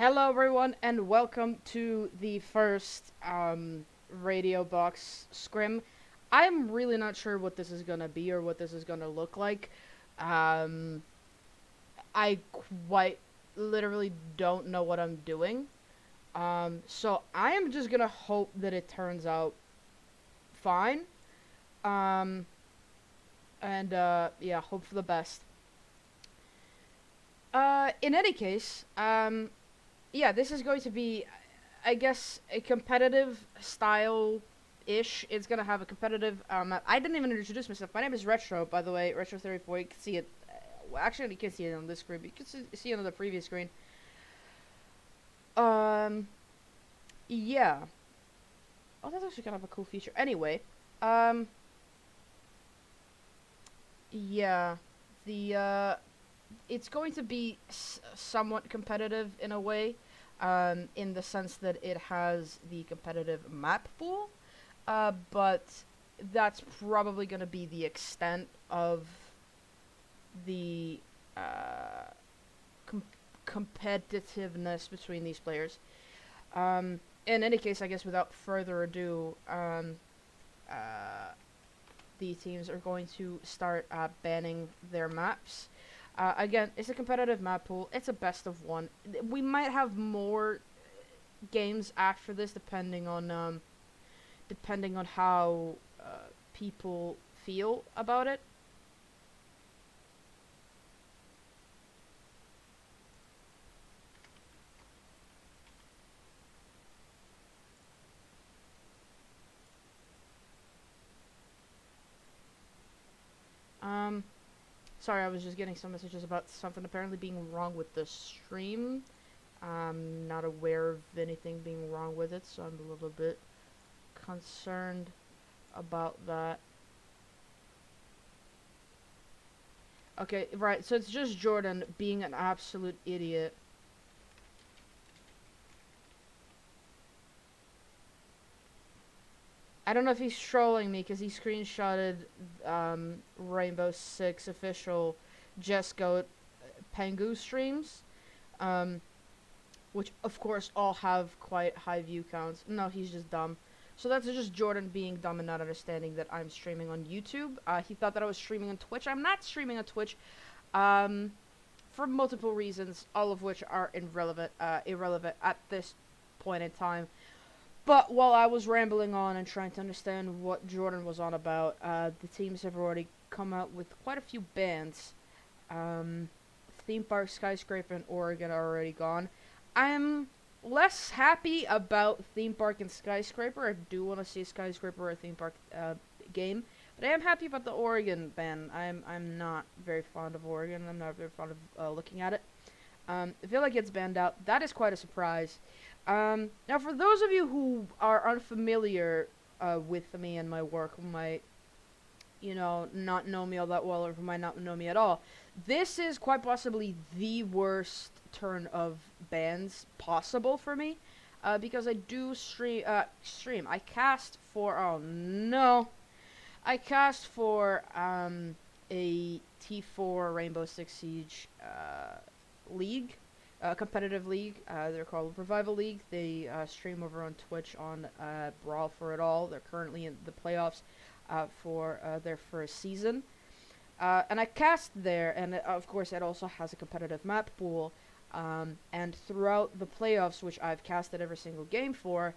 Hello, everyone, and welcome to the first Radio Box Scrim. I'm really not sure what this is gonna be or what this is gonna look like. Um, I quite literally don't know what I'm doing. So I am just gonna hope that it turns out fine. Um, and yeah, hope for the best. In any case, yeah, this is going to be, I guess, a competitive style ish. It's gonna have a competitive. I didn't even introduce myself. My name is Retro, by the way. Retro 34. You can see it. Well, actually, you can see it on this screen. But you can see it on the previous screen. Um, yeah. Oh, that's actually kind of a cool feature. Anyway, um, yeah, the it's going to be somewhat competitive in a way, in the sense that it has the competitive map pool, but that's probably going to be the extent of the uh, com- competitiveness between these players. In any case, I guess without further ado, uh, the teams are going to start banning their maps. Again, it's a competitive map pool. It's a best of one. We might have more games after this, depending on how people feel about it. Um, Sorry, I was just getting some messages about something apparently being wrong with the stream. I'm not aware of anything being wrong with it, so I'm a little bit concerned about that. Okay, right, so it's just Jordan being an absolute idiot. I don't know if he's trolling me because he screenshotted Rainbow Six official Just Goat Pengu streams, um, which of course all have quite high view counts. No, he's just dumb. So that's just Jordan being dumb and not understanding that I'm streaming on YouTube. He thought that I was streaming on Twitch. I'm not streaming on Twitch, um, for multiple reasons, all of which are irrelevant at this point in time. But while I was rambling on and trying to understand what Jordan was on about, the teams have already come out with quite a few bans. Um, Theme Park, Skyscraper, and Oregon are already gone. I'm less happy about Theme Park and Skyscraper. I do want to see a Skyscraper or a Theme Park game, but I am happy about the Oregon ban. I'm not very fond of Oregon. I'm not very fond of looking at it. I feel like it's banned out. That is quite a surprise. Now, for those of you who are unfamiliar with me and my work, who might, not know me all that well, or who might not know me at all, this is quite possibly the worst turn of bans possible for me, because I do stream. I cast for, oh no, I cast for a T4 Rainbow Six Siege league, competitive league. They're called Revival League. They stream over on Twitch on Brawl for It All. They're currently in the playoffs for their first season. And I cast there, and of course it also has a competitive map pool. And throughout the playoffs, which I've casted every single game for,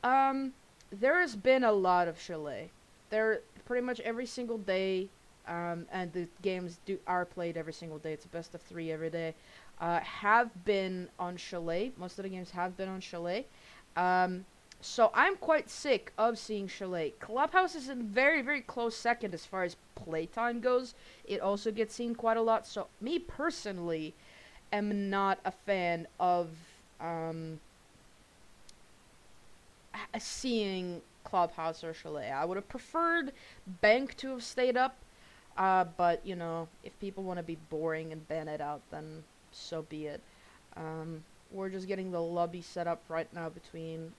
there has been a lot of Chalet. There pretty much every single day, and the games are played every single day. It's a best of 3 every day. Have been on Chalet. Most of the games have been on Chalet. So I'm quite sick of seeing Chalet. Clubhouse is in very, very close second as far as playtime goes. It also gets seen quite a lot. So me personally am not a fan of seeing Clubhouse or Chalet. I would have preferred Bank to have stayed up. But, if people want to be boring and ban it out, then so be it. We're just getting the lobby set up right now between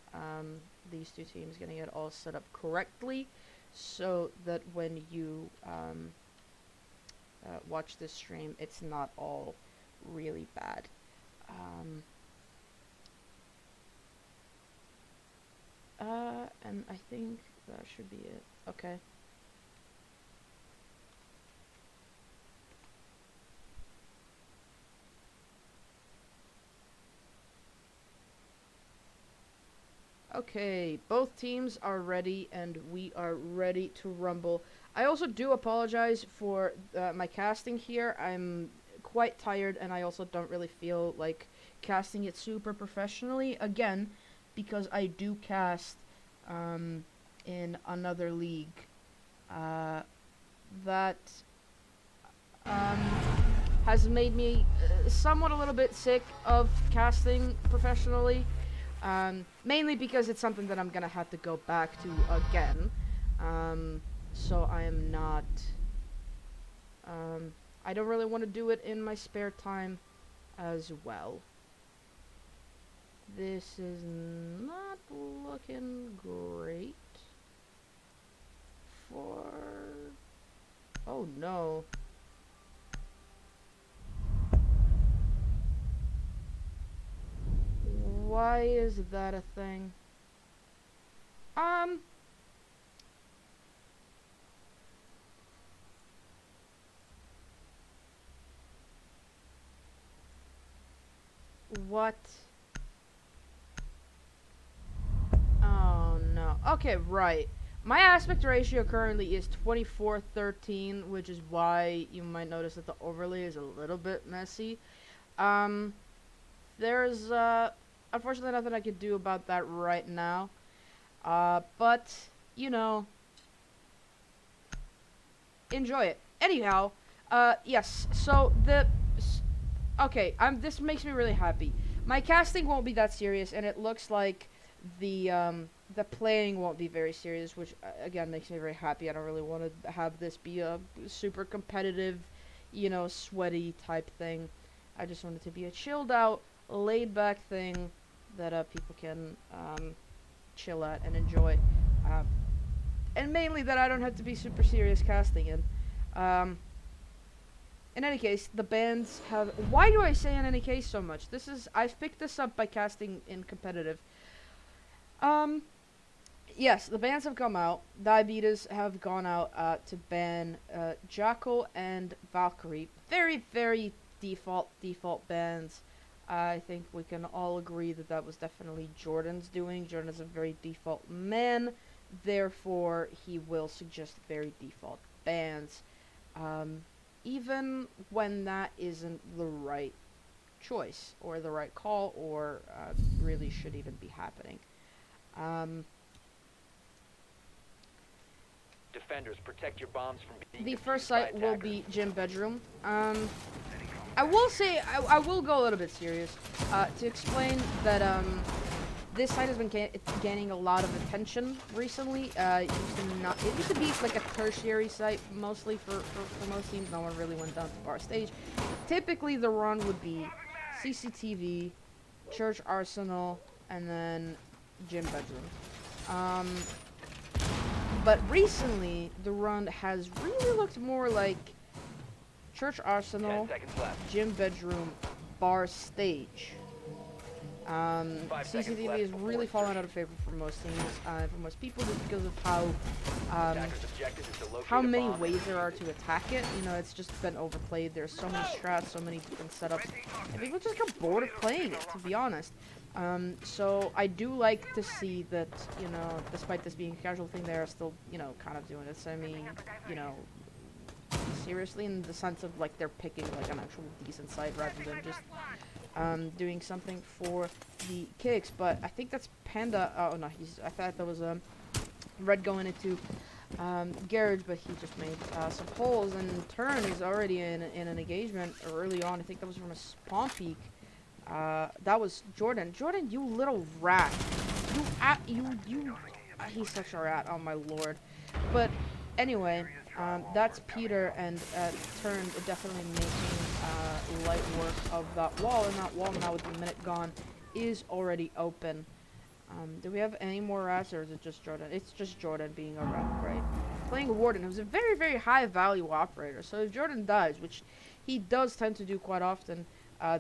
these two teams, getting it all set up correctly so that when you watch this stream, it's not all really bad. And I think that should be it. Okay. Okay, both teams are ready, and we are ready to rumble. I also do apologize for my casting here. I'm quite tired, and I also don't really feel like casting it super professionally. Again, because I do cast in another league. That um, has made me somewhat a little bit sick of casting professionally. Mainly because it's something that I'm gonna have to go back to again. So I am not. I don't really want to do it in my spare time as well. This is not looking great for. Oh no. Why is that a thing? What? Oh no. Okay, right. My aspect ratio currently is 24:13, which is why you might notice that the overlay is a little bit messy. Um, there's unfortunately nothing I could do about that right now. But you know, enjoy it. Anyhow, yes. So okay, this makes me really happy. My casting won't be that serious, and it looks like the playing won't be very serious, which again makes me very happy. I don't really want to have this be a super competitive, sweaty type thing. I just want it to be a chilled out, laid back thing that people can chill at and enjoy, and mainly that I don't have to be super serious casting in. In any case, the bands have. Why do I say in any case so much? I've picked this up by casting in competitive. Yes, the bans have come out. Diabetes have gone out to ban Jackal and Valkyrie. Very, very default bans. I think we can all agree that that was definitely Jordan's doing. Jordan is a very default man, therefore he will suggest very default bans, even when that isn't the right choice or the right call or really should even be happening. Defenders, protect your bombs from being The defused first by site will attackers. be gym bedroom. I will say I will go a little bit serious to explain that this site has been gaining a lot of attention recently. It used to be like a tertiary site mostly for most teams. No one really went down to bar stage. Typically the run would be CCTV, church arsenal, and then gym bedroom. But recently the run has really looked more like church arsenal, 10 seconds left. gym bedroom, bar stage. 5 seconds CCTV left is before really fallen out insertion. of favor for most teams, for most people, just because of how Attackers' objective is to locate how a many bomb ways and there are defuse it. to attack it. It's just been overplayed. There's so many strats, so many different setups, and people just get bored of playing it, to be honest. So I do like to see that, despite this being a casual thing, they are still, kind of doing it seriously, in the sense of like they're picking like an actual decent site rather than just doing something for the kicks. But I think that's Panda. Oh no, I thought that was Red going into garage, but he just made some holes, and Turn is already in an engagement early on. I think that was from a spawn peak. That was Jordan. Jordan, you little rat. He's such a rat. Oh my lord. But anyway, that's Peter, and Turn definitely making light work of that wall, and that wall now with the minute gone is already open. Do we have any more rats, or is it just Jordan? It's just Jordan being a rat, right? Playing a Warden, who's a very, very high value operator. So if Jordan dies, which he does tend to do quite often,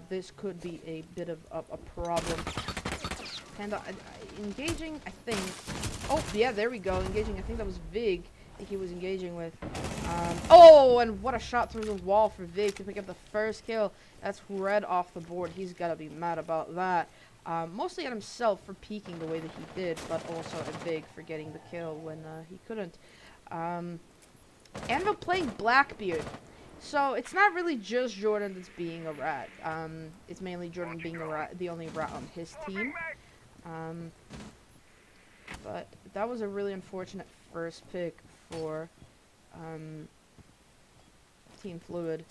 this could be a bit of a problem. And engaging, I think, Oh, yeah, there we go. Engaging. I think that was Vig that he was engaging with. Oh, and what a shot through the wall for Vig to pick up the first kill. That's red off the board. He's got to be mad about that. Mostly at himself for peeking the way that he did, but also at Vig for getting the kill when he couldn't. Anvil playing Blackbeard. So it's not really just Jordan that's being a rat. It's mainly Jordan being a rat, the only rat on his team. But that was a really unfortunate first pick for Team Fluid.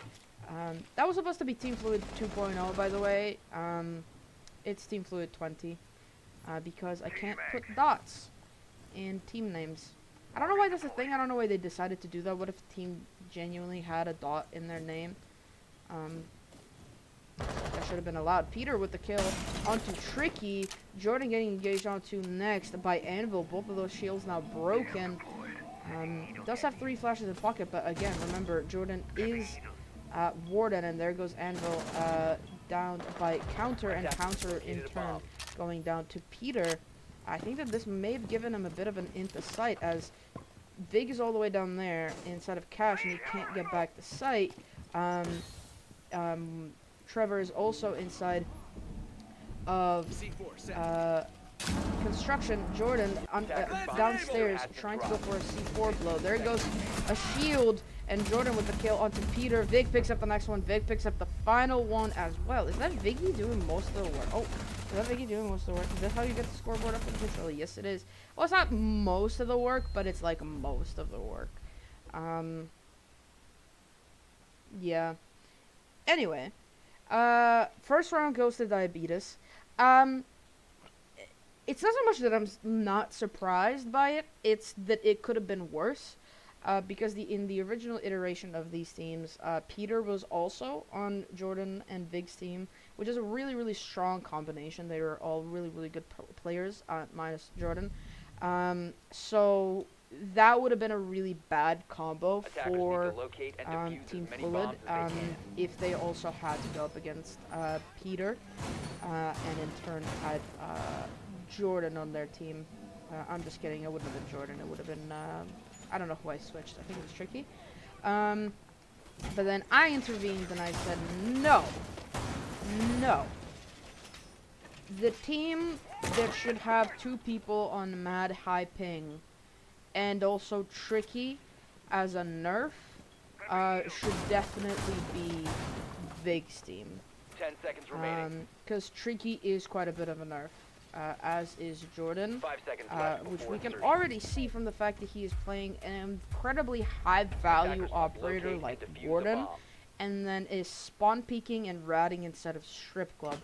That was supposed to be Team Fluid 2.0, by the way. It's Team Fluid 20 because I can't put dots in team names. I don't know why that's a thing. I don't know why they decided to do that. What if a team genuinely had a dot in their name? That should have been allowed. Peter with the kill onto Tricky. Jordan getting engaged onto next by Anvil. Both of those shields now broken. Does have 3 flashes in pocket, but again, remember, Jordan is Warden, and there goes Anvil down by counter, and counter in turn going down to Peter. I think that this may have given him a bit of an into sight, as Vig is all the way down there inside of Cash, and he can't get back to sight. Trevor is also inside of construction. Jordan downstairs trying to go for a C4 blow. There goes a shield, and Jordan with the kill onto Peter. Vig picks up the next one. Vig picks up the final one as well. Is that Viggy doing most of the work? Oh, is that Viggy doing most of the work? Is that how you get the scoreboard up in the controller? Yes, it is. Well, it's not most of the work, but it's like most of the work. Yeah. Anyway, first round goes to Diabetes. It's not so much that I'm not surprised by it, it's that it could have been worse. Because in the original iteration of these teams, Peter was also on Jordan and Vig's team, which is a really, really strong combination. They were all really, really good players, minus Jordan. So that would have been a really bad combo for Team Fluid if they also had to go up against Peter, and in turn had Jordan on their team. I'm just kidding, it wouldn't have been Jordan, it would have been, I don't know who I switched, I think it was Tricky. But then I intervened and I said, no. The team that should have 2 people on mad high ping and also Tricky as a nerf should definitely be Vig's team. 10 seconds remaining. Because Tricky is quite a bit of a nerf. As is Jordan, 5 seconds left which before we can insertion. already see from the fact that he is playing an incredibly high-value operator like Warden, and then is spawn peeking and ratting instead of strip club.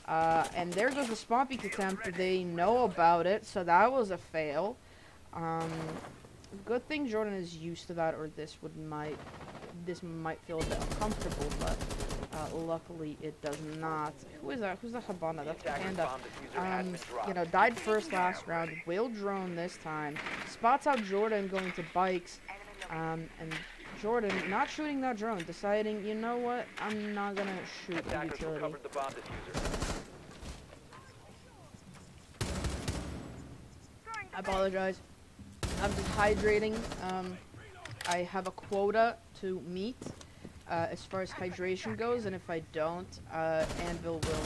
And there goes the spawn peek attempt. They know about it, so that was a fail. Good thing Jordan is used to that, or this might feel a bit uncomfortable, but luckily it does not. Who is that? Who's the Habana? That's Panda. Died first last round. Will drone this time. Spots out Jordan going to bikes. And Jordan not shooting that drone, deciding, you know what? I'm not gonna shoot the utility. I apologize. I'm just hydrating. I have a quota to meet as far as hydration goes, and if I don't, Anvil will.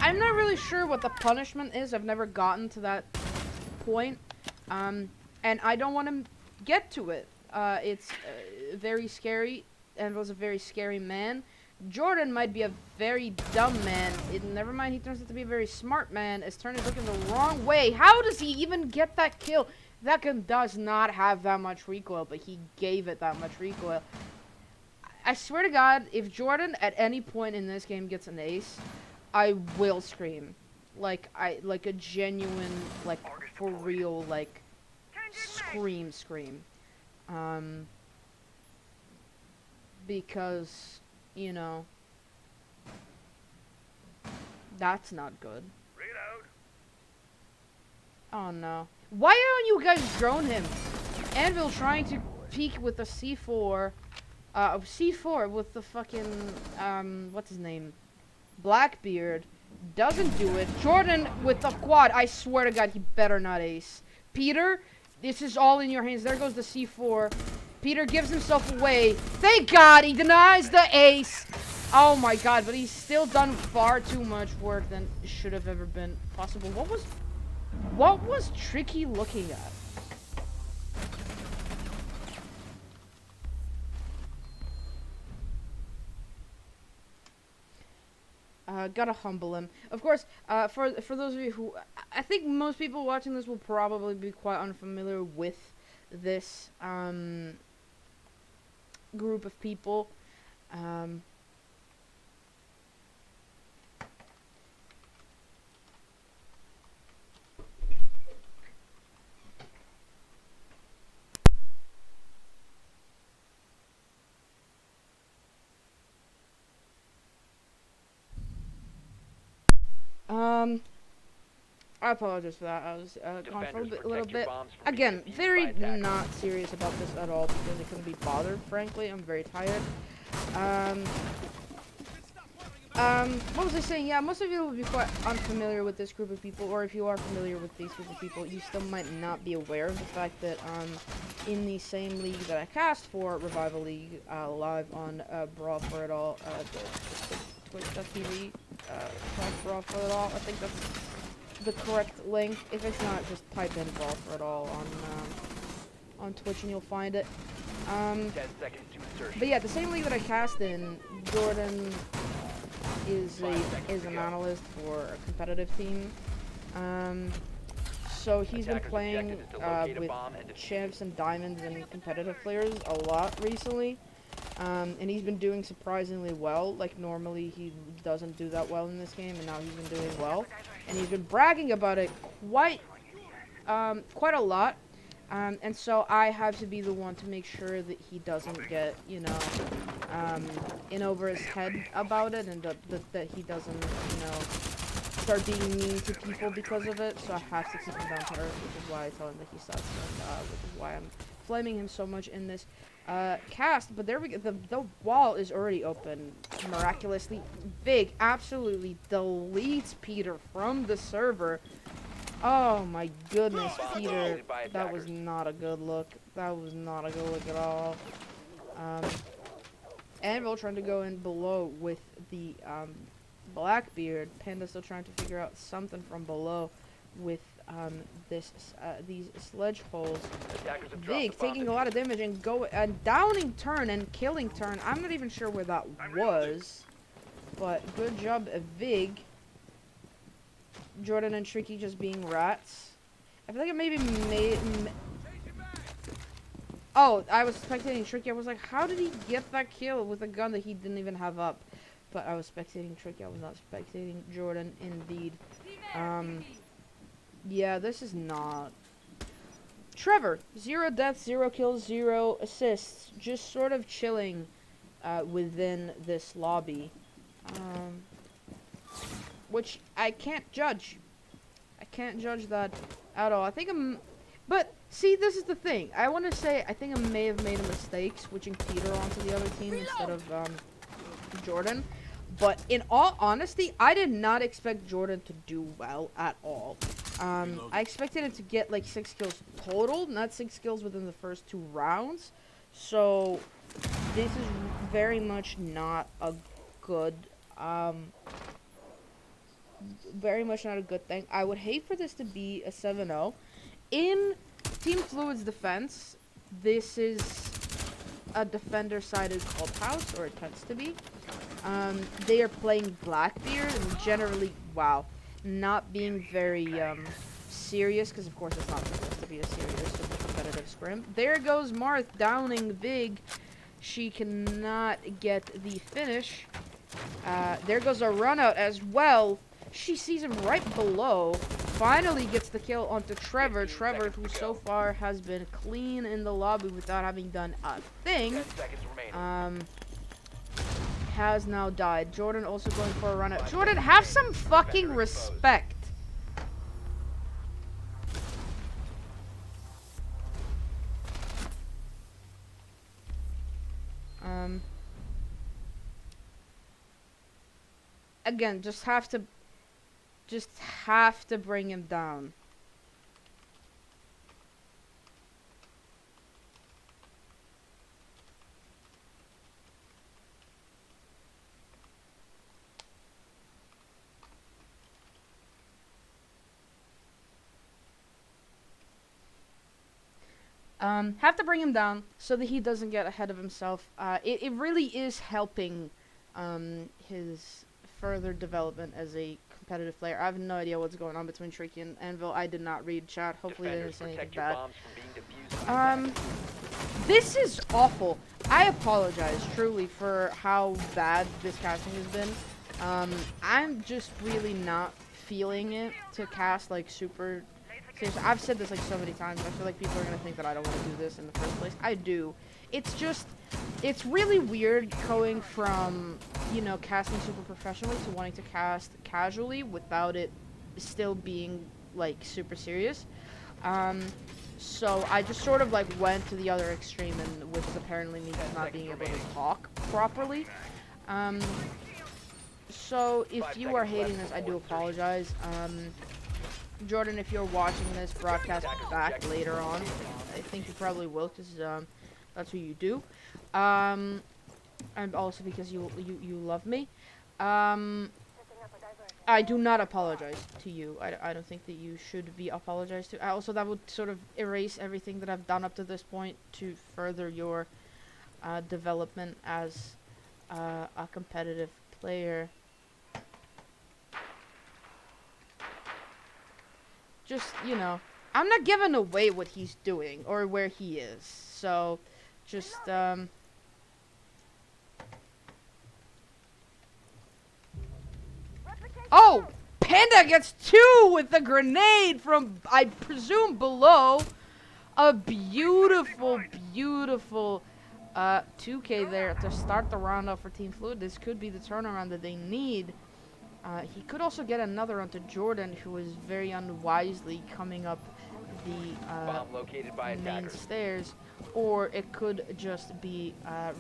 I'm not really sure what the punishment is. I've never gotten to that point, and I don't want to get to it. It's very scary. Anvil's a very scary man. Jordan might be a very dumb man. Never mind, he turns out to be a very smart man. His turn is looking the wrong way. How does he even get that kill? That gun does not have that much recoil, but he gave it that much recoil. I swear to God, if Jordan at any point in this game gets an ace, I will scream. Like a genuine, like, for real, like, scream. Because, you know, that's not good. Oh no. Why don't you guys drone him? Anvil trying to peek with the C4. C4 with the fucking, what's his name? Blackbeard. Doesn't do it. Jordan with the quad. I swear to God, he better not ace. Peter, this is all in your hands. There goes the C4. Peter gives himself away. Thank God he denies the ace. Oh my God, but he's still done far too much work than should have ever been possible. What was Tricky looking at? Gotta humble him. Of course, for those of you who... I think most people watching this will probably be quite unfamiliar with this, group of people. I apologize for that. I was gone for a little bit. Again, very not serious about this at all because I couldn't be bothered, frankly. I'm very tired. What was I saying? Yeah, most of you will be quite unfamiliar with this group of people, or if you are familiar with these group of people, you still might not be aware of the fact that in the same league that I cast for, Revival League, live on Brawl for It All, Twitch.tv, Brawl for It All. I think that's the correct link. If it's not, just type in Brawl for It All on Twitch and you'll find it. 10 seconds to insertion. But yeah, the same league that I cast in, Jordan is an analyst for a competitive team. So he's been playing with champs and diamonds and competitive players a lot recently. And he's been doing surprisingly well. Like, normally he doesn't do that well in this game, and now he's been doing well. And he's been bragging about it quite a lot. And so I have to be the one to make sure that he doesn't get, you know, in over his head about it, and that he doesn't, you know, start being mean to people because of it. So I have to keep him down to earth, which is why I tell him that he sucks, and which is why I'm flaming him so much in this cast. But there we go. The wall is already open miraculously. Vig absolutely deletes Peter from the server. Oh my goodness, Peter, that was not a good look. That was not a good look at all. Anvil trying to go in below with the Blackbeard. Panda still trying to figure out something from below with these sledge holes. Vig taking a lot of damage and downing turn and killing turn. I'm not even sure where that was, but good job, Vig. Jordan and Tricky just being rats. I feel like it maybe made... Oh, I was spectating Tricky. I was like, how did he get that kill with a gun that he didn't even have up? But I was spectating Tricky. I was not spectating Jordan, indeed. Yeah, this is not... Trevor, 0 deaths, 0 kills, 0 assists. Just sort of chilling within this lobby. Which I can't judge. I can't judge that at all. I think but see, this is the thing. I want to say I think I may have made a mistake switching Peter onto the other team instead of Jordan. But in all honesty, I did not expect Jordan to do well at all. I expected him to get like 6 kills total, not 6 kills within the first 2 rounds. So this is very much not a good very much not a good thing. I would hate for this to be a 7-0. In Team Fluid's defense, this is a defender-sided clubhouse, or it tends to be. They are playing Blackbeard and generally, wow, not being very serious, because of course it's not supposed to be a serious super competitive scrim. There goes Marth downing Vig. She cannot get the finish. There goes a run out as well. She sees him right below. Finally gets the kill onto Trevor. Trevor, who so far has been clean in the lobby without having done a thing, has now died. Jordan also going for a run out. Jordan, have some fucking respect. Again, just have to Just have to bring him down. Have to bring him down so that he doesn't get ahead of himself. It really is helping his further development as a competitive player. I have no idea what's going on between Tricky and Anvil. I did not read chat. Hopefully they didn't say anything bad. This is awful. I apologize truly for how bad this casting has been. I'm just really not feeling it to cast like super seriously. I've said this like so many times. I feel like people are gonna think that I don't want to do this in the first place. I do. It's just, it's really weird going from, you know, casting super professionally to wanting to cast casually without it still being like super serious. So I just sort of like went to the other extreme, and which is apparently me not being able to talk properly. So if you are hating this, I do apologize. Jordan, if you're watching this broadcast back later on, I think you probably will, because that's what you do. And also because you love me. I do not apologize to you. I don't think that you should be apologized to. Also, that would sort of erase everything that I've done up to this point to further your development as a competitive player. Just, you know, I'm not giving away what he's doing or where he is. So, just, Oh! Panda gets 2 with the grenade from, I presume, below. A beautiful, beautiful 2K there to start the round off for Team Fluid. This could be the turnaround that they need. He could also get another onto Jordan, who is very unwisely coming up the main stairs. Or it could just be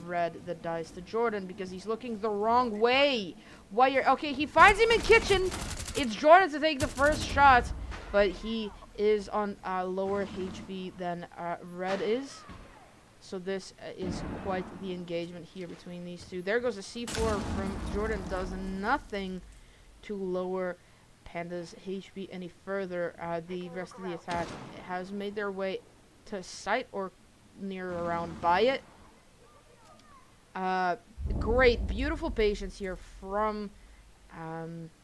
Red that dies to Jordan because he's looking the wrong way. Okay, he finds him in kitchen. It's Jordan to take the first shot, but he is on lower HP than Red is. So this is quite the engagement here between these two. There goes a C4 from Jordan. Does nothing to lower Panda's HP any further. The rest of the attack has made their way to site or near around by it. Great, beautiful patience here from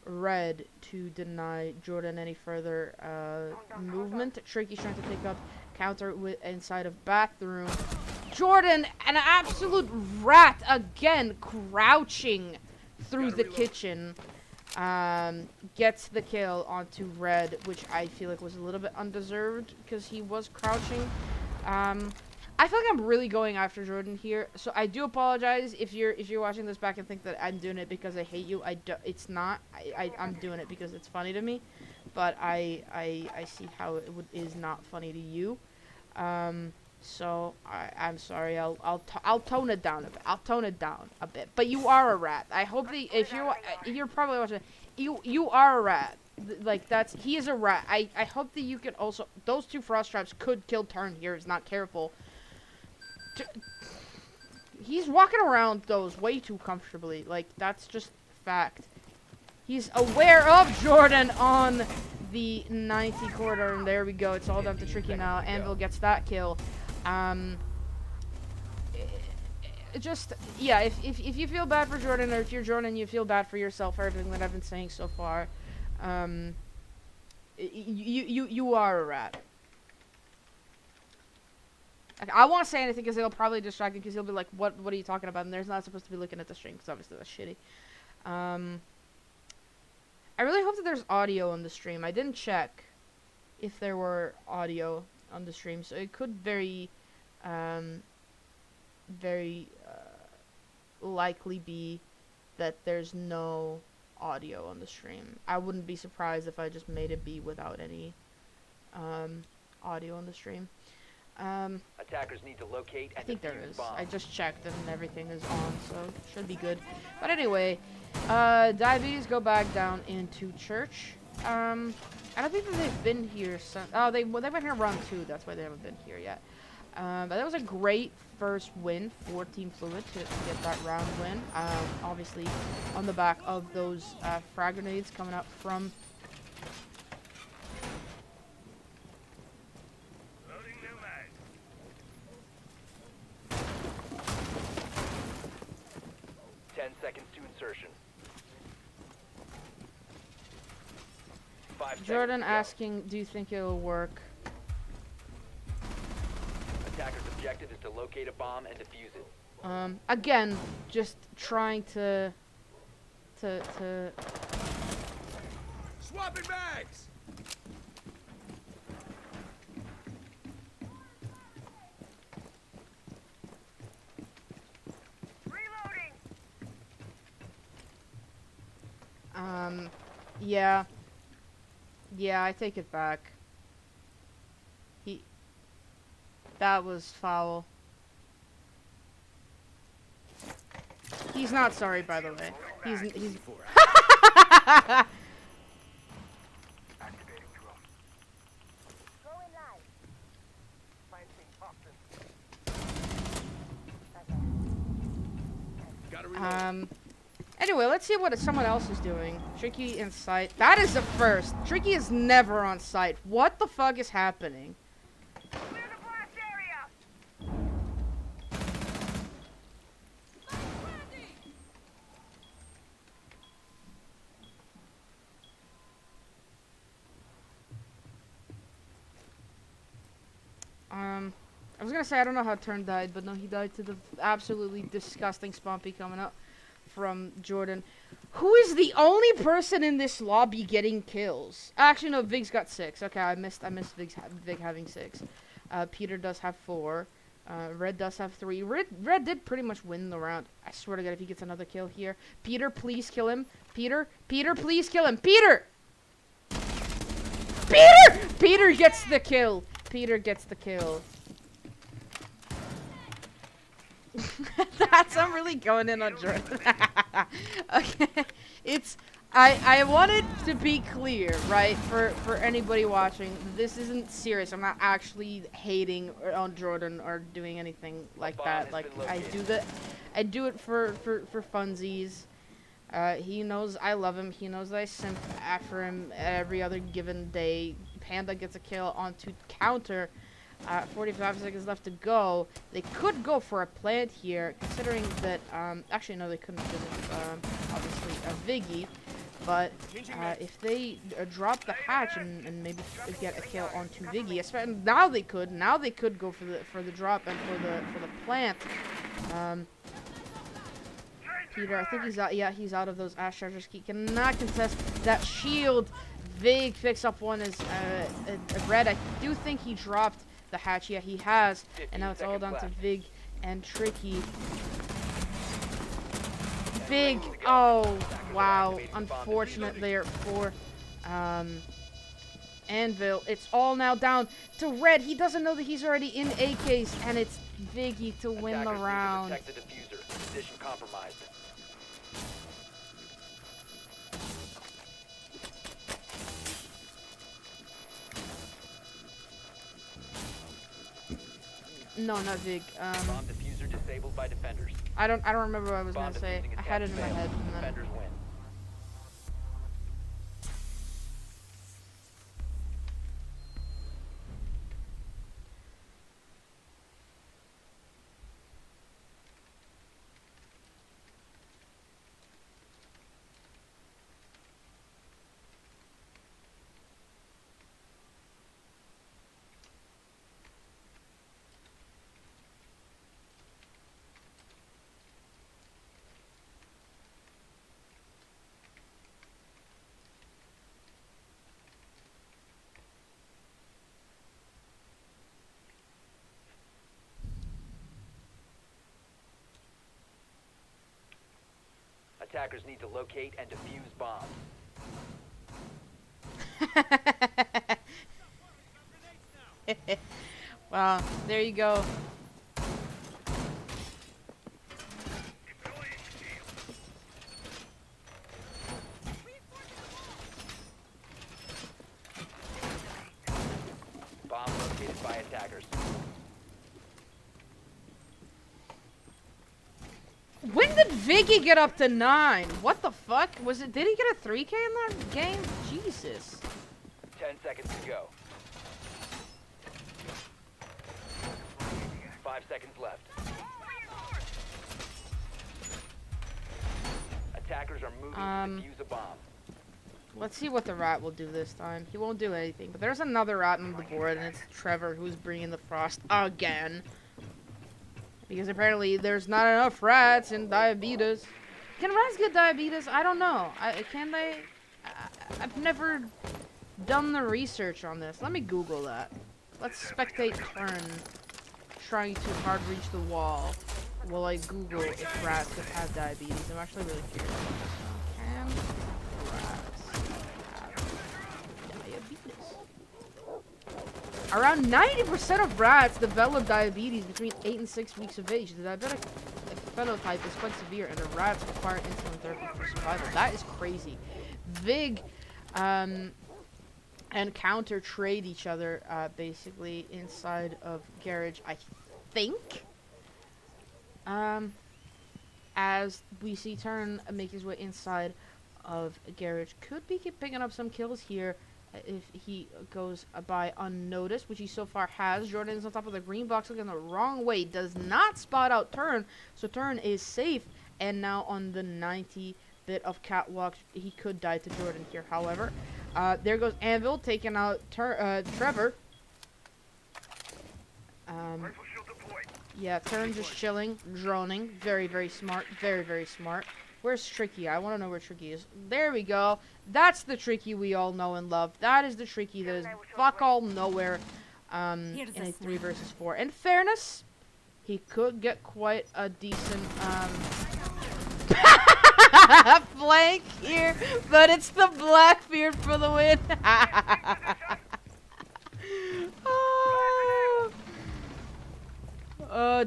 Red to deny Jordan any further movement. Tricky's trying to pick up counter inside of bathroom. Jordan, an absolute rat again, crouching through the kitchen. Gets the kill onto Red, which I feel like was a little bit undeserved because he was crouching. I feel like I'm really going after Jordan here, so I do apologize if you're watching this back and think that I'm doing it because I hate you. It's not. I'm doing it because it's funny to me, but I see how it is not funny to you. So I'm sorry. I'll tone it down a bit. I'll tone it down a bit. But you are a rat. I hope that if you're probably watching, you are a rat. Like he is a rat. I hope that you can also, those 2 frost traps could kill Turn here. Is not careful. He's walking around those way too comfortably. Like that's just fact. He's aware of Jordan on the 90 corridor, and there we go. It's all down to Tricky now. Anvil gets that kill. Just, yeah, if you feel bad for Jordan, or if you're Jordan, you feel bad for yourself for everything that I've been saying so far. You are a rat. Like, I won't say anything because it'll probably distract him because he'll be like, what are you talking about? And there's not supposed to be looking at the stream because obviously that's shitty. I really hope that there's audio on the stream. I didn't check if there were audio on the stream, so it could very likely be that there's no audio on the stream. I wouldn't be surprised if I just made it be without any audio on the stream. Attackers need to locate. I think there is. I just checked and everything is on, so should be good. But anyway, Diabetes go back down into church. I don't think that they've been here since. Oh, they've been here round 2. That's why they haven't been here yet. But that was a great first win for Team Fluid to get that round win. Obviously, on the back of those frag grenades coming up from. Loading new mag. 10 seconds to insertion. 5 seconds Jordan to go. asking, do you think it'll work? Attacker's objective is to locate a bomb and defuse it. Again, just trying to Swapping mags. Reloading. Yeah. Yeah, I take it back. That was foul. He's not sorry, by the way. He's Activating drone. Going live. Planting toxin. Gotta reload. Anyway, let's see what someone else is doing. Tricky in sight. That is a first. Tricky is never on site. What the fuck is happening? Clear the blast area. I was gonna say I don't know how Turn died, but no, he died to the absolutely disgusting Spompy coming up from Jordan, who is the only person in this lobby getting kills. Actually, no, Vig's got 6. Okay, I missed Vig having 6. Peter does have 4. Red does have 3. Red did pretty much win the round. I swear to God, if he gets another kill here, Peter, please kill him. Peter, please kill him. Peter gets the kill. Peter gets the kill. I'm really going in on Jordan. Okay, I wanted to be clear, right, for anybody watching. This isn't serious. I'm not actually hating on Jordan or doing anything like that. Like, I do it for funsies. He knows I love him. He knows that I simp after him every other given day. Panda gets a kill onto counter. 45 seconds left to go. They could go for a plant here, considering that, actually, no, they couldn't finish, obviously, a Viggy. But, if they drop the hatch and maybe get a kill onto Viggy, now they could go for the drop and for the plant. Peter, I think he's out. Yeah, he's out of those ash chargers. He cannot contest that shield. Vig picks up one as Red. I do think he dropped the hatch. Yeah, he has. And now it's all down to Vig and Tricky. Vig. Oh, wow. Unfortunate there for Anvil. It's all now down to Red. He doesn't know that he's already in a case, and it's Viggy to win the round. Protect the diffuser. Position compromised. No, not Vig. Bomb diffuser disabled by defenders. I don't remember what I was Bomb gonna say. defusing I had it in my attempt head. failed. And then Defenders win. Attackers need to locate and defuse bombs. Wow, there you go. Deploying shield. by attackers. When did Viggy get up to 9? What the fuck? Was it? Did he get a 3K in that game? Jesus. 10 seconds to go. 5 seconds left. Attackers are moving to defuse a bomb. Let's see what the rat will do this time. He won't do anything. But there's another rat on the board, and it's Trevor who's bringing the frost again. Because apparently there's not enough rats in diabetes. Can rats get diabetes? I don't know. Can they? I've never done the research on this. Let me Google that. Let's spectate turn trying to hard reach the wall while I Google if rats could have diabetes. I'm actually really curious. Can rats have diabetes? Around 90% of rats develop diabetes between 8 and 6 weeks of age. The diabetic phenotype is quite severe, and the rats require insulin therapy for survival. That is crazy. Vig and Counter trade each other basically inside of Garage, I think. As we see Turn make his way inside of Garage. Could be picking up some kills here if he goes by unnoticed, which he so far has. Jordan is on top of the green box looking the wrong way. Does not spot out Turn, so Turn is safe. And now on the 90 bit of catwalk, he could die to Jordan here, however. There goes Anvil taking out Trevor. Yeah, Turn just chilling, droning. Very, very smart. Very, very smart. Where's Tricky? I want to know where Tricky is. There we go. That's the Tricky we all know and love. That is the Tricky that is fuck all nowhere in a 3 versus 4. In fairness, he could get quite a decent flank here, but it's the Blackbeard for the win.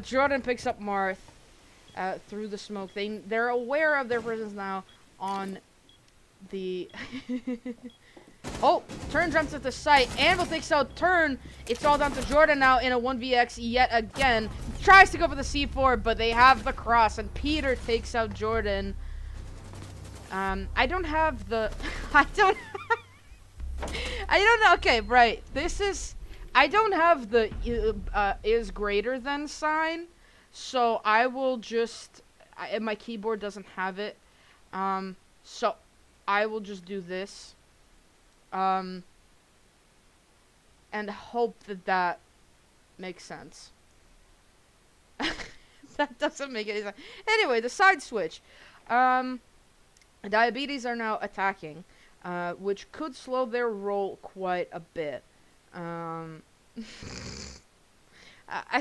Jordan picks up Marth through the smoke. They're aware of their presence now on the... Oh, Turn jumps at the site. Anvil takes out Turn. It's all down to Jordan now in a 1vx yet again. Tries to go for the C4, but they have the cross, and Peter takes out Jordan. I don't have the... I don't know. Okay, right. This is... I don't have the is greater than sign, so I will just... my keyboard doesn't have it. So I will just do this. And hope that makes sense. That doesn't make any sense. Anyway, the side switch. Diabetes are now attacking, which could slow their roll quite a bit. I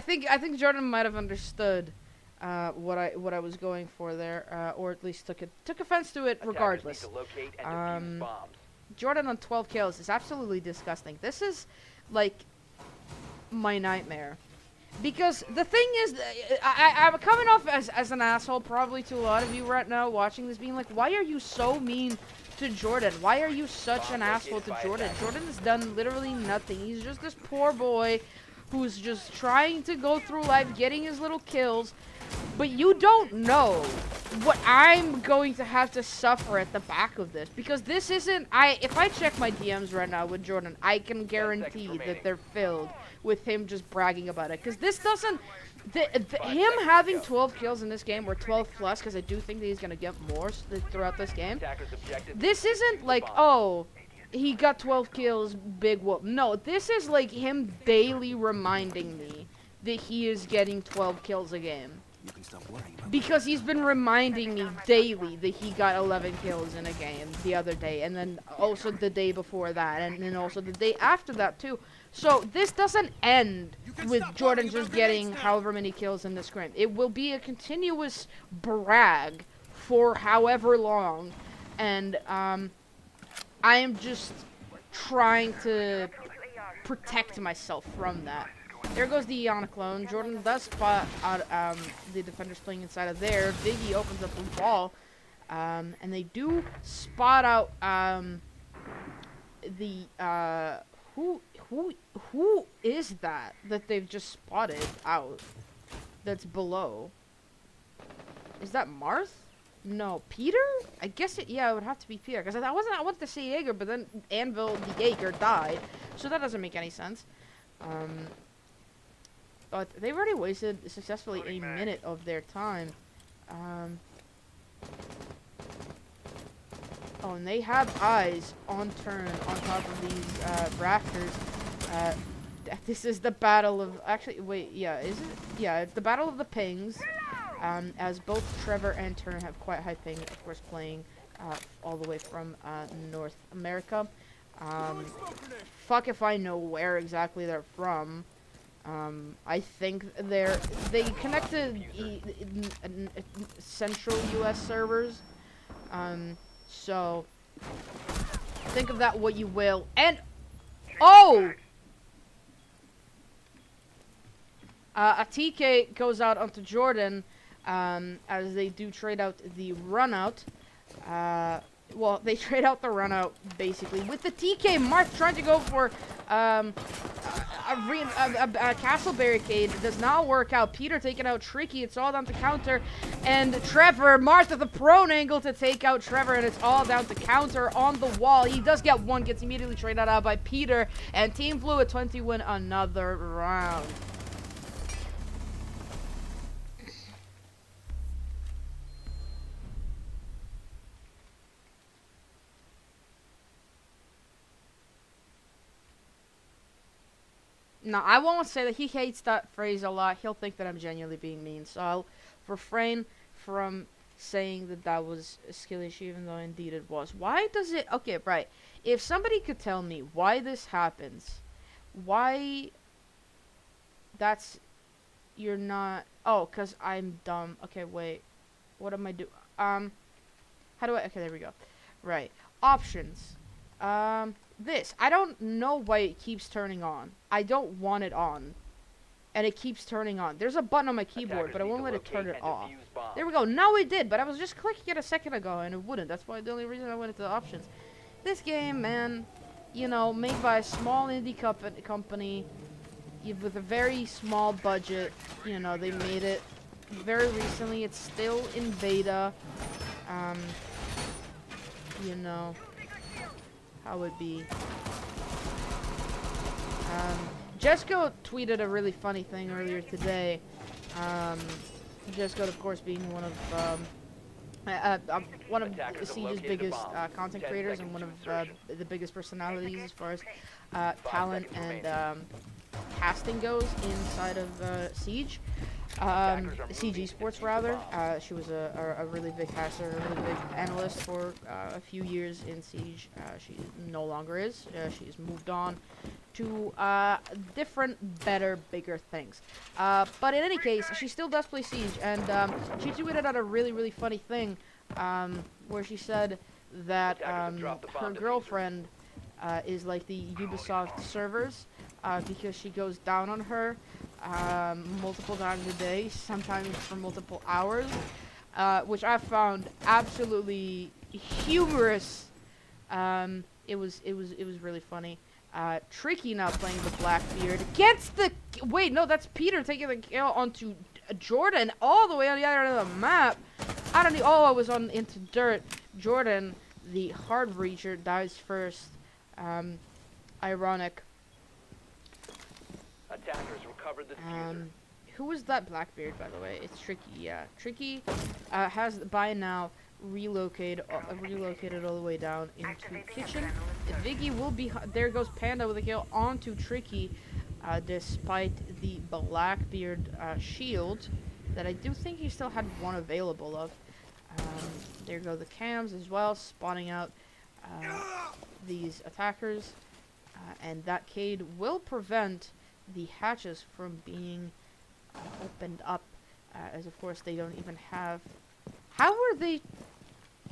think Jordan might have understood what I was going for there, or at least took offense to it. Regardless, Attackers need to locate and defuse bombs. Jordan on 12 kills is absolutely disgusting. This is like my nightmare. Because the thing is, I'm coming off as an asshole probably to a lot of you right now watching this, being like, why are you so mean to Jordan? Why are you such an asshole to Jordan? Jordan has done literally nothing. He's just this poor boy who's just trying to go through life, getting his little kills. But you don't know what I'm going to have to suffer at the back of this. Because this isn't... If I check my DMs right now with Jordan, I can guarantee that they're filled with him just bragging about it. Because this doesn't... him having 12 kills in this game, or 12 plus, because I do think that he's going to get more throughout this game. This isn't like, oh, he got 12 kills, big whoop. No, this is like him daily reminding me that he is getting 12 kills a game. Because he's been reminding me daily that he got 11 kills in a game the other day, and then also the day before that, and then also the day after that too. So this doesn't end with Jordan just getting however many kills in this scrim. It will be a continuous brag for however long, and I am just trying to protect myself from that. There goes the Iana clone. Jordan does spot out the defenders playing inside of there. Biggie opens up the wall, and they do spot out the Who who who is that they've just spotted out? That's below. Is that Marth? No, Peter? I guess it. Yeah, it would have to be Peter because I wanted to say Jaeger, but then Anvil the Jaeger died, so that doesn't make any sense. But they've already wasted successfully a minute of their time. Oh, and they have eyes on turn on top of these rafters. This is the battle of... Actually, wait, yeah, is it? Yeah, it's the battle of the pings. As both Trevor and Turn have quite high ping, of course, playing all the way from North America. Fuck if I know where exactly they're from. I think they connect to central US servers. So think of that what you will. And oh, a TK goes out onto Jordan as they do trade out the run out. Well, they trade out the run out basically with the TK. Marth trying to go for a castle barricade. It does not work out. Peter taking out Tricky. It's all down to counter. And Trevor, Marth with a prone angle to take out Trevor. And it's all down to counter on the wall. He does get one. Gets immediately traded out by Peter. And Team Blue at 20 win another round. No, I won't say that. He hates that phrase a lot. He'll think that I'm genuinely being mean. So I'll refrain from saying that that was a skill issue, even though indeed it was. Why does it... Okay, right. If somebody could tell me why this happens, why that's... You're not... Oh, because I'm dumb. Okay, wait. What am I doing? How do I... Okay, there we go. Right. Options. This. I don't know why it keeps turning on. I don't want it on. And it keeps turning on. There's a button on my keyboard, but I won't let it turn it off. There we go. Now it did, but I was just clicking it a second ago, and it wouldn't. That's why the only reason I went into the options. This game, man, you know, made by a small indie company with a very small budget. You know, they made it very recently. It's still in beta. You know how it be. Jesco tweeted a really funny thing earlier today. Jesco, of course, being one of Siege's biggest content creators and one of the biggest personalities as far as talent and casting goes inside of Siege. Siege Esports, rather. She was a really big caster, a really big analyst for a few years in Siege. She no longer is. She's moved on to different, better, bigger things. But in any case, she still does play Siege, and she tweeted out a really, really funny thing where she said that her girlfriend is like the Ubisoft servers because she goes down on her multiple times a day, sometimes for multiple hours, which I found absolutely humorous. It was really funny. Tricky now playing the Blackbeard gets the... Wait, no, that's Peter taking the kill onto Jordan all the way on the other end of the map. I don't know. Oh, I was into dirt. Jordan, the hard breacher, dies first. Ironic. Attackers recovered the diffuser. Who was that Blackbeard, by the way? It's Tricky, yeah. Tricky has by now relocated all the way down into kitchen. Viggy will be... There goes Panda with a kill onto Tricky, despite the Blackbeard shield that I do think he still had one available of. There go the cams as well, spawning out these attackers. And that Cade will prevent the hatches from being opened up, as of course they don't even have... How were they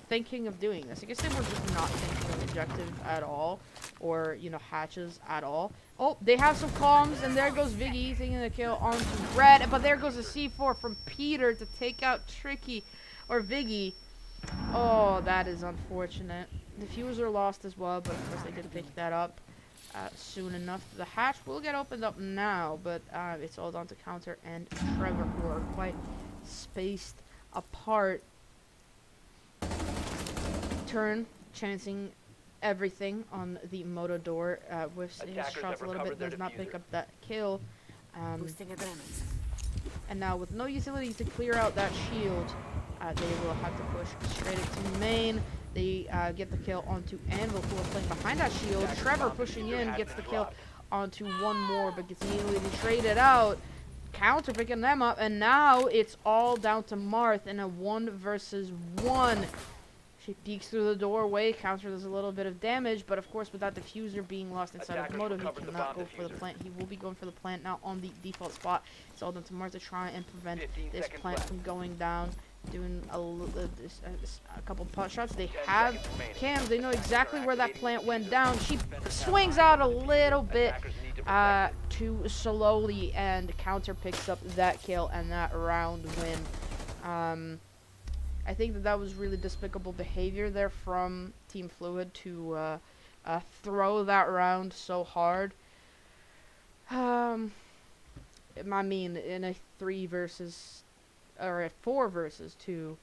thinking of doing this? I guess they were just not thinking of objective at all, or, you know, hatches at all. Oh, they have some comms, and there goes Viggy taking the kill onto Red, but there goes a C4 from Peter to take out Tricky, or Viggy. Oh, that is unfortunate. The fuse are lost as well, but of course they did pick that up. soon enough. The hatch will get opened up now, but it's all down to Counter and Trevor, who are quite spaced apart. Turn, chancing everything on the moto door. Whiffs his Attackers shots have a little bit, recovered does their not pick diffuser. up that kill. Boosting adrenaline. And now with no utility to clear out that shield, they will have to push straight into main. They get the kill onto Anvil, who are playing behind that shield. Trevor pushing in, gets the kill onto one more, but gets immediately traded out. Counter picking them up, and now it's all down to Marth in a 1 versus 1. She peeks through the doorway. Counter does a little bit of damage, but of course, with that diffuser being lost inside of the moto, he recovered the cannot bomb go for the diffuser. plant. He will be going for the plant now on the default spot. It's all down to Marth to try and prevent 15 this seconds plant left. from going down. Doing a couple pot shots. They 10 have seconds remaining. cams. They know exactly where that plant went diffuser. down. She swings out a little bit Attackers need to protect it. too slowly, and Counter picks up that kill and that round win. I think that was really despicable behavior there from Team Fluid to throw that round so hard. I mean, in a 3 versus, or a 4 versus 2.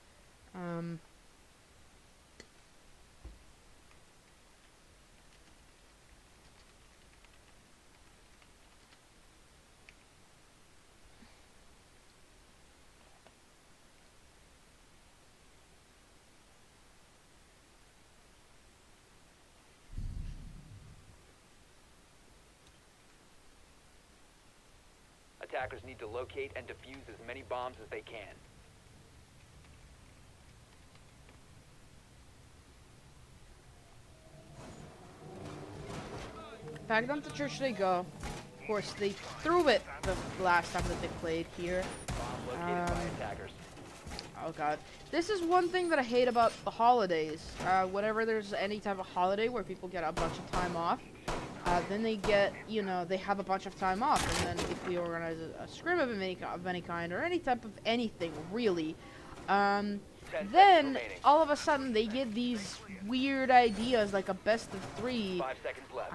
Attackers need to locate and defuse as many bombs as they can. Back down to church they go. Of course, they threw it the last time that they played here. Bomb located by attackers. Oh god. This is one thing that I hate about the holidays. Whenever there's any type of holiday where people get a bunch of time off, then they get, you know, they have a bunch of time off. And then if we organize a scrim of any kind, or any type of anything, really, then remaining. all of a sudden they get these weird ideas like a best of 3. 5 seconds left.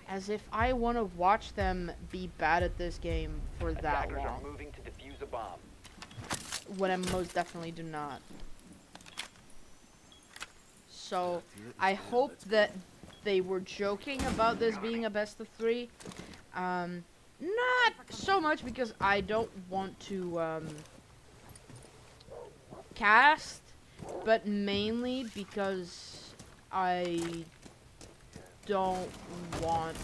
As if I want to watch them be bad at this game for that Attackers long, are moving to defuse a bomb. when I most definitely do not. So I hope that they were joking about this being a best of 3. Not so much because I don't want to cast, but mainly because I don't want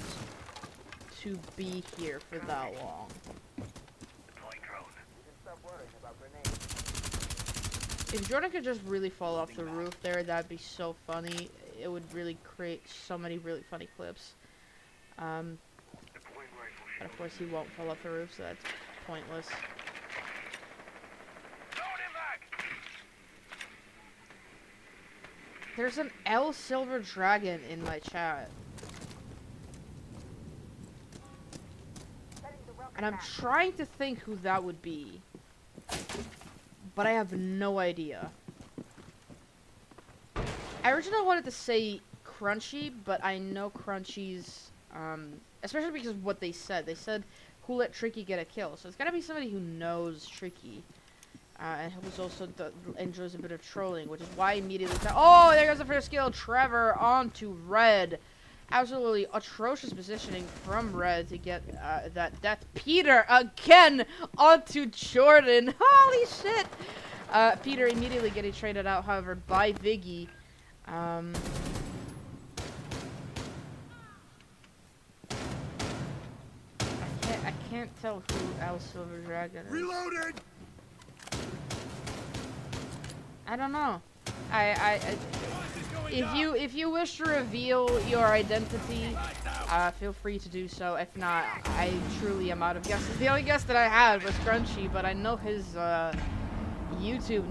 to be here for that long. Deploying drone. If Jordan could just really fall off the roof there, that'd be so funny. It would really create so many really funny clips. Deploying rifle But of course he won't fall off the roof, so that's pointless. Throwing him back. There's an L Silver Dragon in my chat. And I'm trying to think who that would be. But I have no idea. I originally wanted to say Crunchy, but I know Crunchy's, especially because of what they said. They said, who let Tricky get a kill? So it's gotta be somebody who knows Tricky. And who's also enjoys a bit of trolling, which is why I immediately thought, oh, there goes the first kill. Trevor onto Red. Absolutely atrocious positioning from Red to get that death. Peter again onto Jordan. Holy shit! Peter immediately getting traded out, however, by Viggy. I can't tell who L Silver Dragon is. Reloading. I don't know. If you wish to reveal your identity, feel free to do so. If not, I truly am out of guesses. The only guess that I had was Crunchy, but I know his YouTube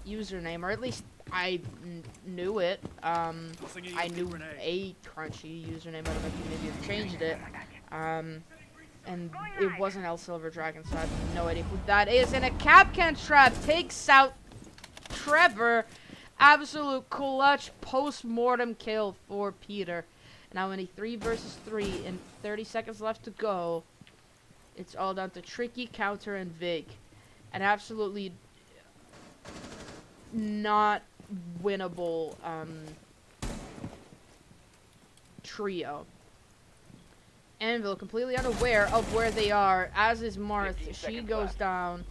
username, or at least I knew it. I knew a Crunchy username. I don't know if you maybe have changed it. And it wasn't El Silver Dragon, so I have no idea who that is. And a Capcan trap takes out Trevor. Absolute clutch post-mortem kill for Peter. Now in a 3 versus 3 and 30 seconds left to go, it's all down to Tricky, Counter, and Vig. An absolutely not winnable trio. Anvil completely unaware of where they are, as is Marth. 15 She seconds goes left. down.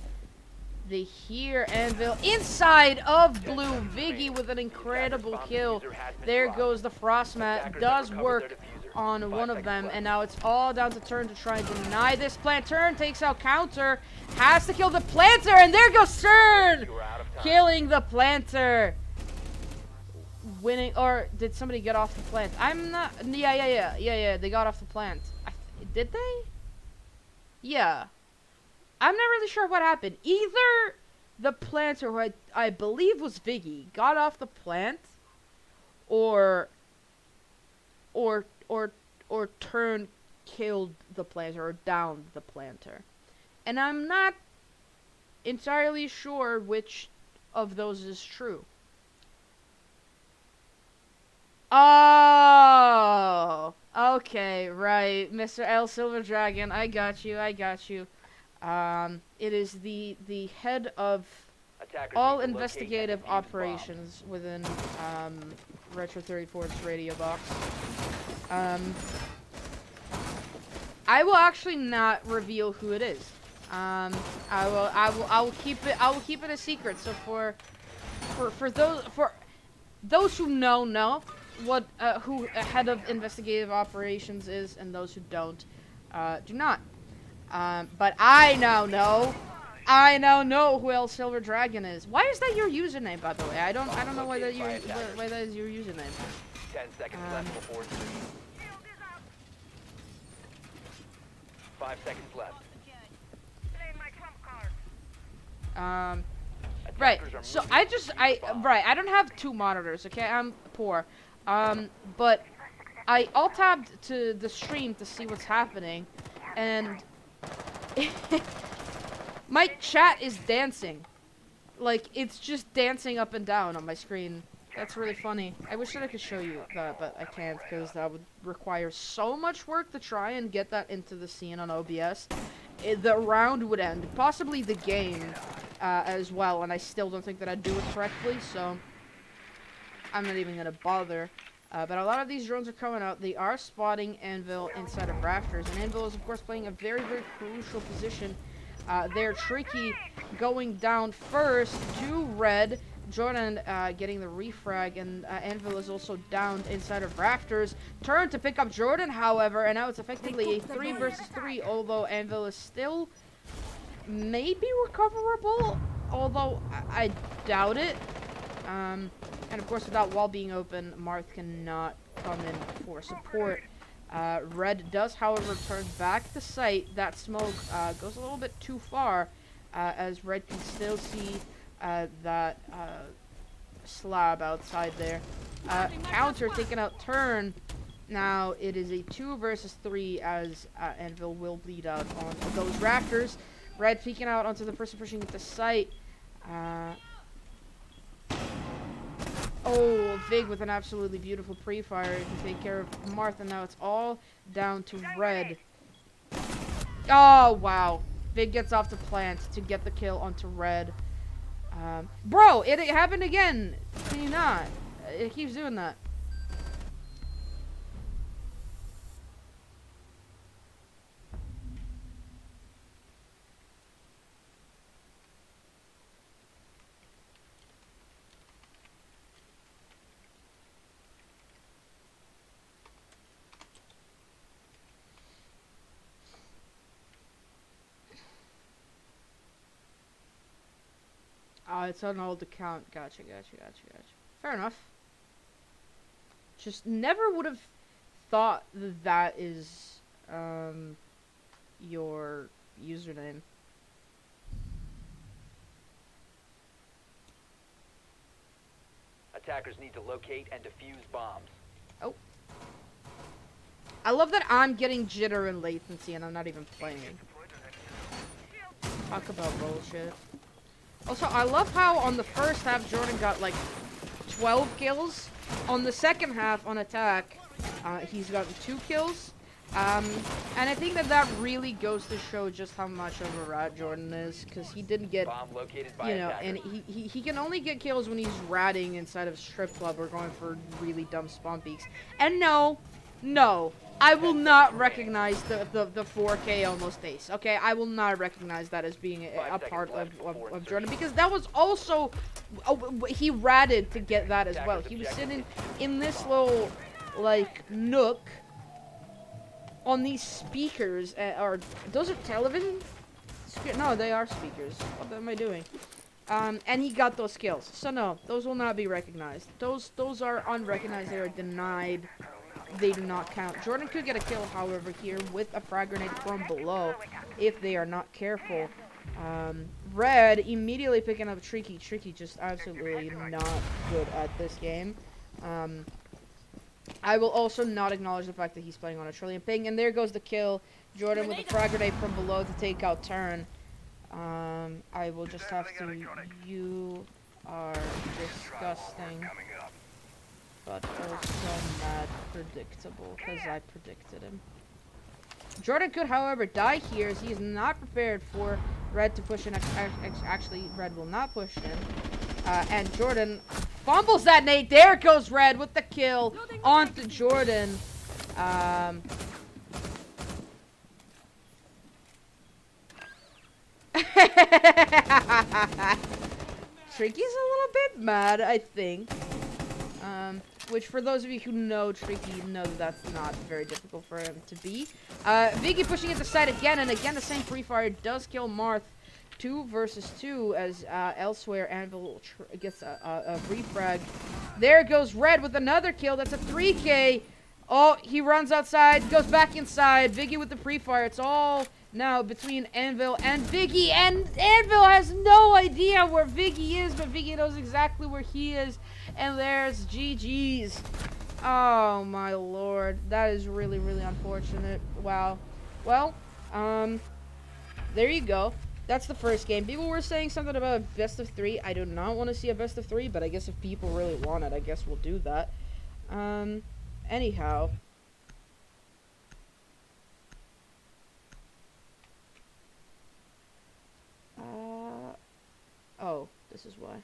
They hear Anvil inside of Blue. Viggy with an incredible kill. There goes the frost mat. Does work on one of them, and now it's all down to Turn to try and deny this plant. Turn takes out Counter, has to kill the planter, and there goes Turn, killing the planter. Winning, or did somebody get off the plant? I'm not. Yeah. They got off the plant. Did they? Yeah. I'm not really sure what happened. Either the planter, who I believe was Viggy, got off the plant, or Turn killed the planter or downed the planter, and I'm not entirely sure which of those is true. Oh, okay, right, Mr. L Silver Dragon, I got you. It is the head of all investigative operations within Retro 34's radio box. I will actually not reveal who it is. I will keep it a secret. So for those who know what who head of investigative operations is, and those who don't do not. But I now know who El Silver Dragon is. Why is that your username, by the way? I don't know why that is your username. 10 seconds left before it's 5 seconds left. Playing my trump card. Right. Attackers are So moving I to just defuse I bombs. right. I don't have 2 monitors. Okay, I'm poor. But I alt tabbed to the stream to see what's happening, and my chat is dancing. Like, it's just dancing up and down on my screen. That's really funny. I wish that I could show you that, but I can't, because that would require so much work to try and get that into the scene on OBS. The round would end, possibly the game as well, and I still don't think that I'd do it correctly, so I'm not even going to bother. But a lot of these drones are coming out. They are spotting Anvil inside of rafters, and Anvil is, of course, playing a very, very crucial position. They're Tricky going down first to red. Jordan getting the refrag, and Anvil is also downed inside of rafters. Turn to pick up Jordan, however, and now it's effectively a 3 versus 3, although Anvil is still maybe recoverable, although I doubt it. And of course, without wall being open, Marth cannot come in for support. Red does, however, turn back to site. That smoke goes a little bit too far, as Red can still see that slab outside there. Counter taking out Turn. Now it is a 2 versus 3, as Anvil will bleed out on those rafters. Red peeking out onto the person pushing into site. Oh, Vig with an absolutely beautiful pre-fire to take care of Martha. Now it's all down to Red. Oh, wow. Vig gets off the plant to get the kill onto Red. Bro, it happened again. Can you not? It keeps doing that. It's on old account. Gotcha. Fair enough. Just never would have thought that is your username. Attackers need to locate and defuse bombs. Oh. I love that I'm getting jitter and latency and I'm not even playing. Talk about bullshit. Also, I love how on the first half Jordan got like 12 kills. On the second half on attack, He's gotten 2 kills. And I think that really goes to show just how much of a rat Jordan is, because he didn't get, Bomb located by you know, attackers. and he can only get kills when he's ratting inside of a strip club or going for really dumb spawn peaks. And no, I will not recognize the 4K almost ace. Okay, I will not recognize that as being a part of Jordan, because that was also, he ratted to get that as well. He was sitting in this little, like, nook on these speakers, or those are television? No, they are speakers. What am I doing? And he got those kills. So no, those will not be recognized. Those are unrecognized. They are denied. They do not count. Jordan could get a kill, however, here with a frag grenade from below if they are not careful. Red immediately picking up Tricky. Tricky just absolutely not good at this game. I will also not acknowledge the fact that he's playing on a trillion ping. And there goes the kill. Jordan with the frag grenade from below to take out Turn. I will just have to... You are disgusting. But also mad predictable, because I predicted him. Jordan could, however, die here, as he is not prepared for Red to push in. Actually, Red will not push in. And Jordan fumbles that nade. There goes Red with the kill onto Jordan. Tricky's a little bit mad, I think. Which, for those of you who know Tricky, know that that's not very difficult for him to be. Viggy pushing it to side again, and again the same free fire does kill Marth. 2 versus 2, as elsewhere Anvil gets a refrag. There goes Red with another kill. That's a 3K. Oh, he runs outside, goes back inside. Viggy with the pre-fire. It's all now between Anvil and Viggy, and Anvil has no idea where Viggy is, but Viggy knows exactly where he is. And there's GG's. Oh my lord, that is really, really unfortunate. Wow. Well, there you go. That's the first game. People were saying something about a best of 3. I do not want to see a best of 3, but I guess if people really want it, I guess we'll do that. Anyhow. Oh, this is why.